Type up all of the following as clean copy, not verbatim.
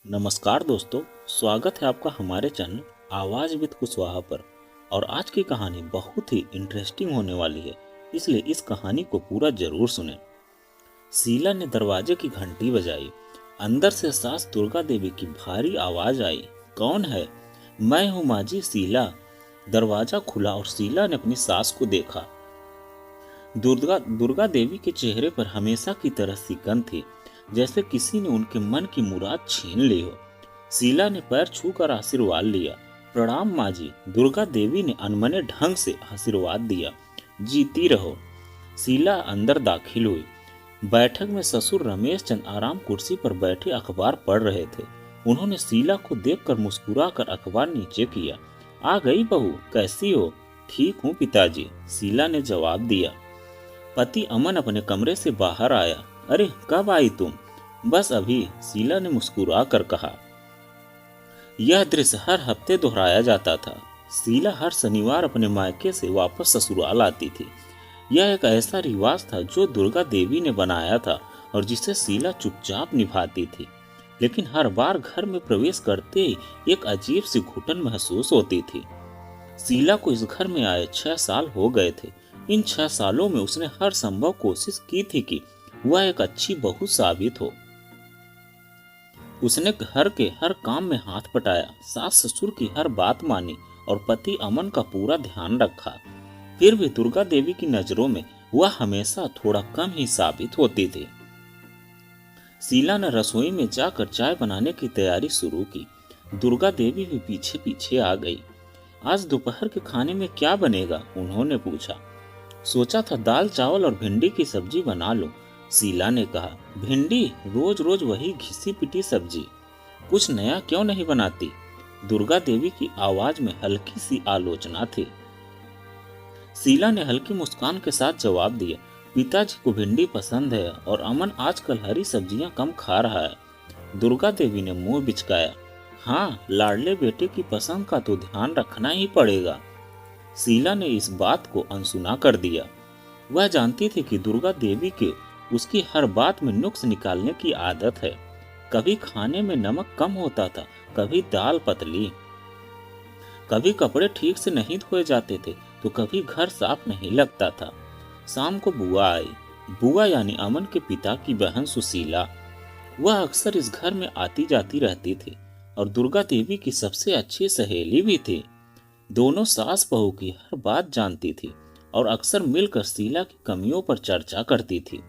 नमस्कार दोस्तों, स्वागत है आपका हमारे चैनल आवाज विद कुशवाहा पर। और आज की कहानी बहुत ही इंटरेस्टिंग होने वाली है, इसलिए इस कहानी को पूरा जरूर सुने। शीला ने दरवाजे की घंटी बजाई। अंदर से सास दुर्गा देवी की भारी आवाज आई, कौन है? मैं हूँ माँ जी, शीला। दरवाजा खुला और शीला ने अपनी सास को देखा। दुर्गा दुर्गा देवी के चेहरे पर हमेशा की तरह सिकन थी, जैसे किसी ने उनके मन की मुराद छीन ली हो। शीला ने पैर छूकर आशीर्वाद लिया। प्रणाम माँ जी, दुर्गा देवी ने अनमने ढंग से आशीर्वाद दिया। जीती रहो। शीला अंदर दाखिल हुई। बैठक में ससुर रमेश चंद आराम कुर्सी पर बैठे अखबार पढ़ रहे थे। उन्होंने शीला को देखकर मुस्कुराकर अखबार नीचे किया। आ गई बहू, कैसी हो? ठीक हूँ पिताजी, शीला ने जवाब दिया। पति अमन अपने कमरे से बाहर आया। अरे कब आई तुम? बस अभी, शीला ने मुस्कुरा कर कहा। यह दृश्य हर हफ्ते दोहराया जाता था। शीला हर शनिवार अपने मायके से वापस ससुराल आती थी। यह एक ऐसा रिवाज था जो दुर्गा देवी ने बनाया था और जिसे शीला चुपचाप निभाती थी। लेकिन हर बार घर में प्रवेश करते ही एक अजीब सी घुटन महसूस होती थी। शीला को इस घर में आए 6 साल हो गए थे। इन 6 सालों में उसने हर संभव कोशिश की थी कि वह एक अच्छी बहू साबित हो। उसने घर के हर काम में हाथ बटाया, सास ससुर की हर बात मानी और पति अमन का पूरा ध्यान रखा। फिर भी दुर्गा देवी की नजरों में वह हमेशा थोड़ा कम ही साबित होती थी। शीला ने रसोई में जाकर चाय बनाने की तैयारी शुरू की। दुर्गा देवी भी पीछे पीछे आ गई। आज दोपहर के खाने में क्या बनेगा? उन्होंने पूछा। सोचा था दाल चावल और भिंडी की सब्जी बना लूं, शीला ने कहा। भिंडी? रोज रोज वही घिसी पिटी सब्जी, कुछ नया क्यों नहीं बनाती? दुर्गा देवी की आवाज में हल्की सी आलोचना थी। शीला ने हल्की मुस्कान के साथ जवाब दिया। पिताजी को भिंडी पसंद है और अमन आजकल हरी सब्जियां कम खा रहा है। दुर्गा देवी ने मुंह बिचकाया। हाँ, लाडले बेटे की पसंद का तो ध्यान रखना ही पड़ेगा। शीला ने इस बात को अनसुना कर दिया। वह जानती थी कि दुर्गा देवी के उसकी हर बात में नुक्स निकालने की आदत है। कभी खाने में नमक कम होता था, कभी दाल पतली, कभी कपड़े ठीक से नहीं धोए जाते थे, तो कभी घर साफ नहीं लगता था। शाम को बुआ आई। बुआ यानी अमन के पिता की बहन सुशीला। वह अक्सर इस घर में आती जाती रहती थी और दुर्गा देवी की सबसे अच्छी सहेली भी थी। दोनों सास बहू की हर बात जानती थी और अक्सर मिलकर शीला की कमियों पर चर्चा करती थी।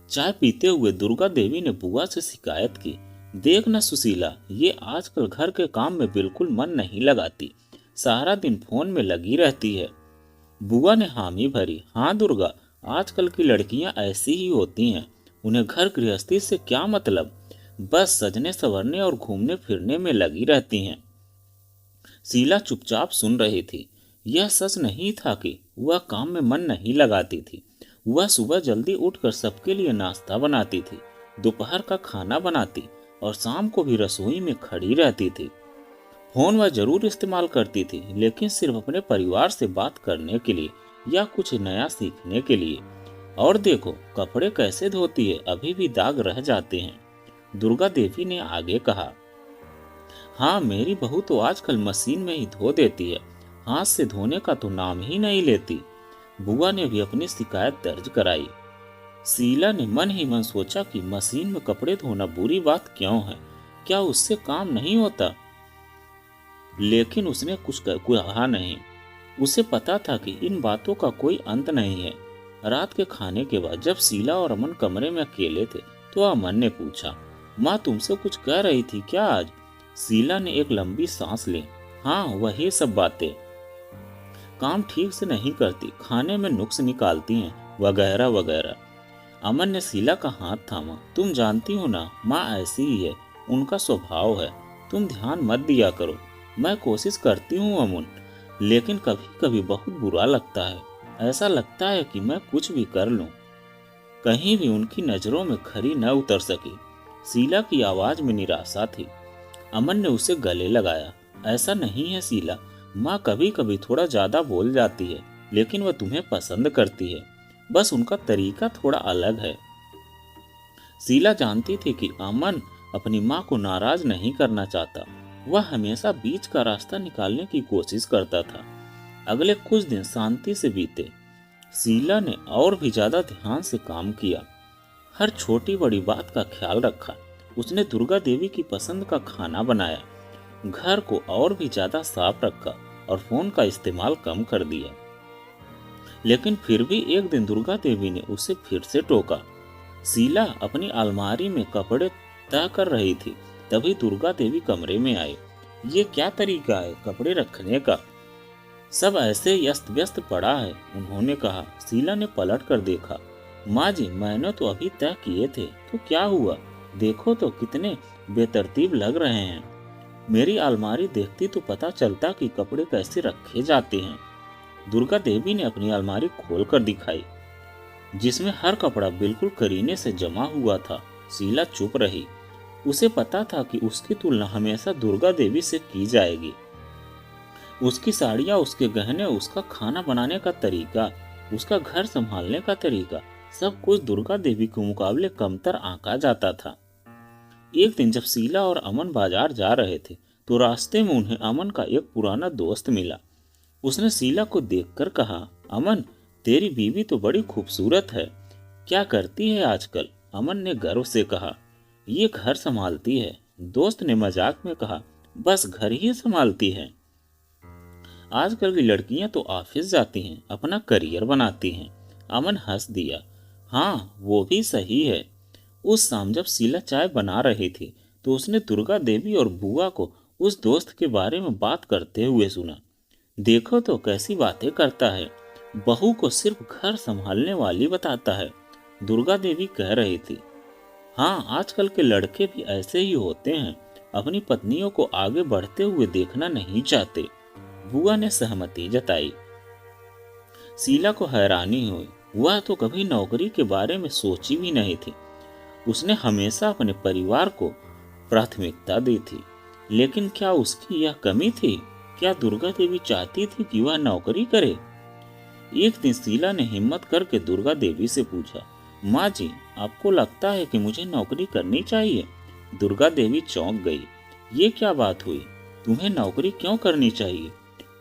चाय पीते हुए दुर्गा देवी ने बुआ से शिकायत की। देख न सुशीला, ये आजकल घर के काम में बिल्कुल मन नहीं लगाती, सारा दिन फोन में लगी रहती है। बुआ ने हामी भरी। हाँ दुर्गा, आजकल की लड़कियां ऐसी ही होती हैं, उन्हें घर गृहस्थी से क्या मतलब, बस सजने संवरने और घूमने फिरने में लगी रहती हैं। शीला चुपचाप सुन रही थी। यह सच नहीं था कि वह काम में मन नहीं लगाती थी। वह सुबह जल्दी उठकर सबके लिए नाश्ता बनाती थी, दोपहर का खाना बनाती और शाम को भी रसोई में खड़ी रहती थी। फोन वह जरूर इस्तेमाल करती थी, लेकिन सिर्फ अपने परिवार से बात करने के लिए या कुछ नया सीखने के लिए। और देखो कपड़े कैसे धोती है, अभी भी दाग रह जाते हैं। दुर्गा देवी ने आगे कहा। हाँ, मेरी बहू तो आजकल मशीन में ही धो देती है, हाथ से धोने का तो नाम ही नहीं लेती। बुआ ने भी अपनी शिकायत दर्ज कराई। शीला ने मन ही मन सोचा कि मशीन में कपड़े धोना बुरी बात क्यों है, क्या उससे काम नहीं होता? लेकिन उसने कुछ कहा नहीं। उसे पता था कि इन बातों का कोई अंत नहीं है। रात के खाने के बाद जब शीला और अमन कमरे में अकेले थे तो अमन ने पूछा, माँ तुमसे कुछ कह रही थी क्या आज? शीला ने एक लंबी सांस ली। हाँ, वही सब बातें, काम ठीक से नहीं करती, खाने में नुक्स निकालती हैं, वगैरह वगैरह। अमन ने शीला का हाथ थामा। तुम जानती हो ना, माँ ऐसी ही है, उनका स्वभाव है, तुम ध्यान मत दिया करो। मैं कोशिश करती हूँ अमन, लेकिन कभी कभी बहुत बुरा लगता है। ऐसा लगता है कि मैं कुछ भी कर लूं, कहीं भी उनकी नजरों में खरी न उतर सकी। शीला की आवाज में निराशा थी। अमन ने उसे गले लगाया। ऐसा नहीं है शीला, माँ कभी कभी थोड़ा ज्यादा बोल जाती है, लेकिन वह तुम्हें पसंद करती है, बस उनका तरीका थोड़ा अलग है। शीला जानती थी कि अमन अपनी माँ को नाराज नहीं करना चाहता। वह हमेशा बीच का रास्ता निकालने की कोशिश करता था। अगले कुछ दिन शांति से बीते। शीला ने और भी ज्यादा ध्यान से काम किया, हर छोटी बड़ी बात का ख्याल रखा। उसने दुर्गा देवी की पसंद का खाना बनाया, घर को और भी ज्यादा साफ रखा और फोन का इस्तेमाल कम कर दिया। लेकिन फिर भी एक दिन दुर्गा देवी ने उसे फिर से टोका। शीला अपनी अलमारी में कपड़े तह कर रही थी, तभी दुर्गा देवी कमरे में आई। ये क्या तरीका है कपड़े रखने का? सब ऐसे अस्त व्यस्त पड़ा है, उन्होंने कहा। शीला ने पलट कर देखा। माँ जी, मैंने तो अभी तय किए थे, तो क्या हुआ? देखो तो कितने बेतरतीब लग रहे हैं। मेरी अलमारी देखती तो पता चलता कि कपड़े कैसे रखे जाते हैं। दुर्गा देवी ने अपनी अलमारी खोल कर दिखाई, जिसमें हर कपड़ा बिल्कुल करीने से जमा हुआ था। शीला चुप रही। उसे पता था कि उसकी तुलना हमेशा दुर्गा देवी से की जाएगी। उसकी साड़ियाँ, उसके गहने, उसका खाना बनाने का तरीका, उसका घर संभालने का तरीका, सब कुछ दुर्गा देवी के मुकाबले कमतर आंका जाता था। एक दिन जब शीला और अमन बाजार जा रहे थे, तो रास्ते में उन्हें अमन का एक पुराना दोस्त मिला। उसने शीला को देखकर कहा, अमन, तेरी बीवी तो बड़ी खूबसूरत है। क्या करती है आजकल? अमन ने गर्व से कहा, ये घर संभालती है। दोस्त ने मजाक में कहा, बस घर ही संभालती है? आजकल की लड़कियां तो ऑफिस जाती हैं, अपना करियर बनाती हैं। अमन हंस दिया। हाँ, वो भी सही है। उस शाम जब शीला चाय बना रही थी, तो उसने दुर्गा देवी और बुआ को उस दोस्त के बारे में बात करते हुए सुना। देखो तो कैसी बातें करता है, बहू को सिर्फ घर संभालने वाली बताता है, दुर्गा देवी कह रही थी। हाँ, आजकल के लड़के भी ऐसे ही होते हैं, अपनी पत्नियों को आगे बढ़ते हुए देखना नहीं चाहते। बुआ ने सहमति जताई। शीला को हैरानी हुई। वह तो कभी नौकरी के बारे में सोची भी नहीं थी। उसने हमेशा अपने परिवार को प्राथमिकता दी थी। लेकिन क्या उसकी यह कमी थी? क्या दुर्गा देवी चाहती थी कि वह नौकरी करे? एक दिन शीला ने हिम्मत करके दुर्गा देवी से पूछा, माँ जी, आपको लगता है कि मुझे नौकरी करनी चाहिए? दुर्गा देवी चौंक गई। ये क्या बात हुई? तुम्हें नौकरी क्यों करनी चाहिए?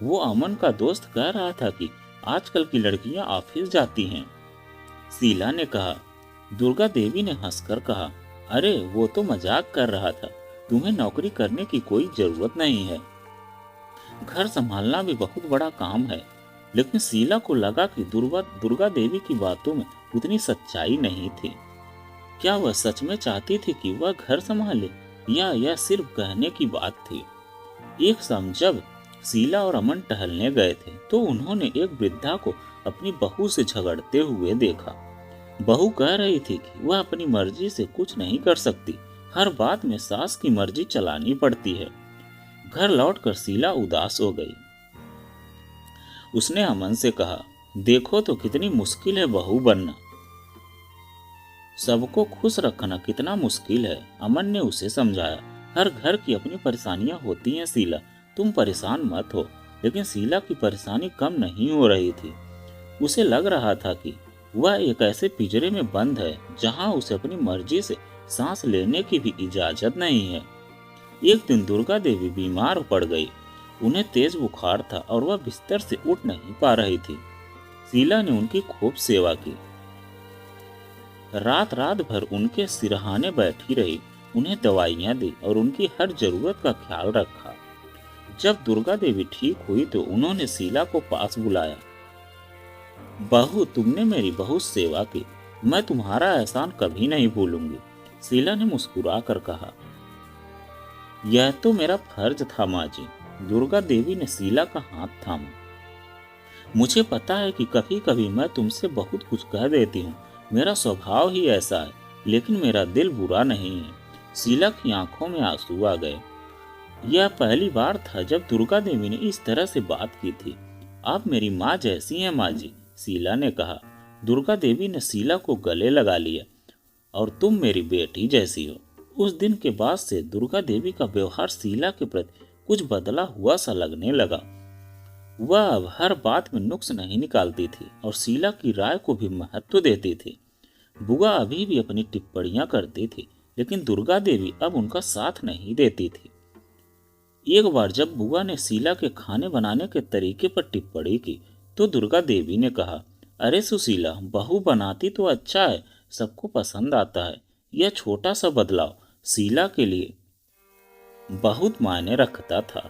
वो अमन का दोस्त कह रहा था कि आजकल की लड़कियां ऑफिस जाती हैं। शीला ने कहा। दुर्गा देवी ने हंसकर कहा, अरे वो तो मजाक कर रहा था, तुम्हें नौकरी करने की कोई जरूरत नहीं है। घर संभालना भी बहुत बड़ा काम है। लेकिन शीला को लगा कि दुर्गा देवी की बातों में उतनी सच्चाई नहीं थी। क्या वह सच में चाहती थी कि वह घर संभाले, या यह सिर्फ कहने की बात थी? एक शाम जब शीला और अमन टहलने गए थे, तो उन्होंने एक वृद्धा को अपनी बहू से झगड़ते हुए देखा। बहू कह रही थी कि वह अपनी मर्जी से कुछ नहीं कर सकती, हर बात में सास की मर्जी चलानी पड़ती है। घर लौटकर शीला उदास हो गई। उसने अमन से कहा, देखो तो कितनी मुश्किल है बहू बनना, सबको खुश रखना कितना मुश्किल है। अमन ने उसे समझाया, हर घर की अपनी परेशानियां होती हैं शीला, तुम परेशान मत हो। लेकिन शीला की परेशानी कम नहीं हो रही थी। उसे लग रहा था कि वह एक ऐसे पिंजरे में बंद है, जहां उसे अपनी मर्जी से सांस लेने की भी इजाजत नहीं है। एक दिन दुर्गा देवी बीमार पड़ गई। उन्हें तेज बुखार था और वह बिस्तर से उठ नहीं पा रही थी। शीला ने उनकी खूब सेवा की। रात रात भर उनके सिरहाने बैठी रही, उन्हें दवाइयाँ दी और उनकी हर जरूरत का ख्याल रखा। जब दुर्गा देवी ठीक हुई तो उन्होंने शीला को पास बुलाया। बहू, तुमने मेरी बहुत सेवा की, मैं तुम्हारा एहसान कभी नहीं भूलूंगी। शीला ने मुस्कुरा कर कहा, यह तो मेरा फर्ज था माँ जी। दुर्गा देवी ने शीला का हाथ थामा। मुझे पता है कि कभी कभी मैं तुमसे बहुत कुछ कह देती हूँ, मेरा स्वभाव ही ऐसा है, लेकिन मेरा दिल बुरा नहीं है। शीला की आंखों में आंसू आ गए। यह पहली बार था जब दुर्गा देवी ने इस तरह से बात की थी। आप मेरी माँ जैसी हैं माँ जी, शीला ने कहा। दुर्गा देवी ने शीला को गले लगा लिया, और तुम मेरी बेटी जैसी हो। उस दिन के बाद से दुर्गा देवी का व्यवहार शीला के प्रति कुछ बदला हुआ सा लगने लगा। वह अब हर बात में नुक्स नहीं निकालती थी और शीला की राय को भी महत्व देती थी। बुआ अभी भी अपनी टिप्पणियां करती थी, लेकिन दुर्गा देवी अब उनका साथ नहीं देती थी। एक बार जब बुआ ने शीला के खाने बनाने के तरीके पर टिप्पणी की तो दुर्गा देवी ने कहा, अरे सुशीला, बहू बनाती तो अच्छा है, सबको पसंद आता है। यह छोटा सा बदलाव शीला के लिए बहुत मायने रखता था।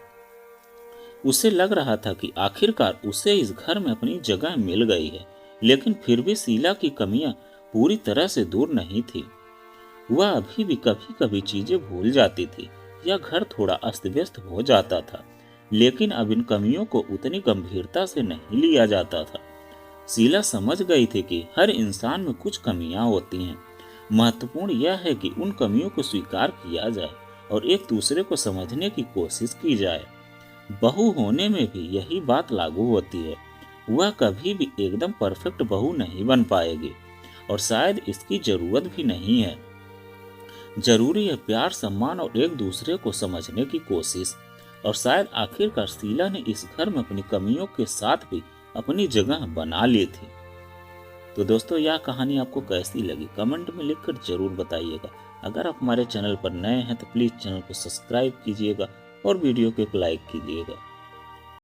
उसे लग रहा था कि आखिरकार उसे इस घर में अपनी जगह मिल गई है, लेकिन फिर भी शीला की कमियां पूरी तरह से दूर नहीं थी। वह अभी भी कभी कभी चीजें भूल जाती थी या घर थोड़ा अस्त व्यस्त हो जाता था, लेकिन अब इन कमियों को उतनी गंभीरता से नहीं लिया जाता था। शीला समझ गई थी कि हर इंसान में कुछ कमियां होती हैं। महत्वपूर्ण यह है कि उन कमियों को स्वीकार किया जाए और एक दूसरे को समझने की कोशिश की जाए। बहू होने में भी यही बात लागू होती है। वह कभी भी एकदम परफेक्ट बहू नहीं बन पाएगी और शायद इसकी जरूरत भी नहीं है। जरूरी है प्यार, सम्मान और एक दूसरे को समझने की कोशिश। और शायद आखिरकार शीला ने इस घर में अपनी कमियों के साथ भी अपनी जगह बना ली थी। तो दोस्तों, यह कहानी आपको कैसी लगी कमेंट में लिखकर जरूर बताइएगा। अगर आप हमारे चैनल पर नए हैं तो प्लीज चैनल को सब्सक्राइब कीजिएगा और वीडियो को एक लाइक कीजिएगा।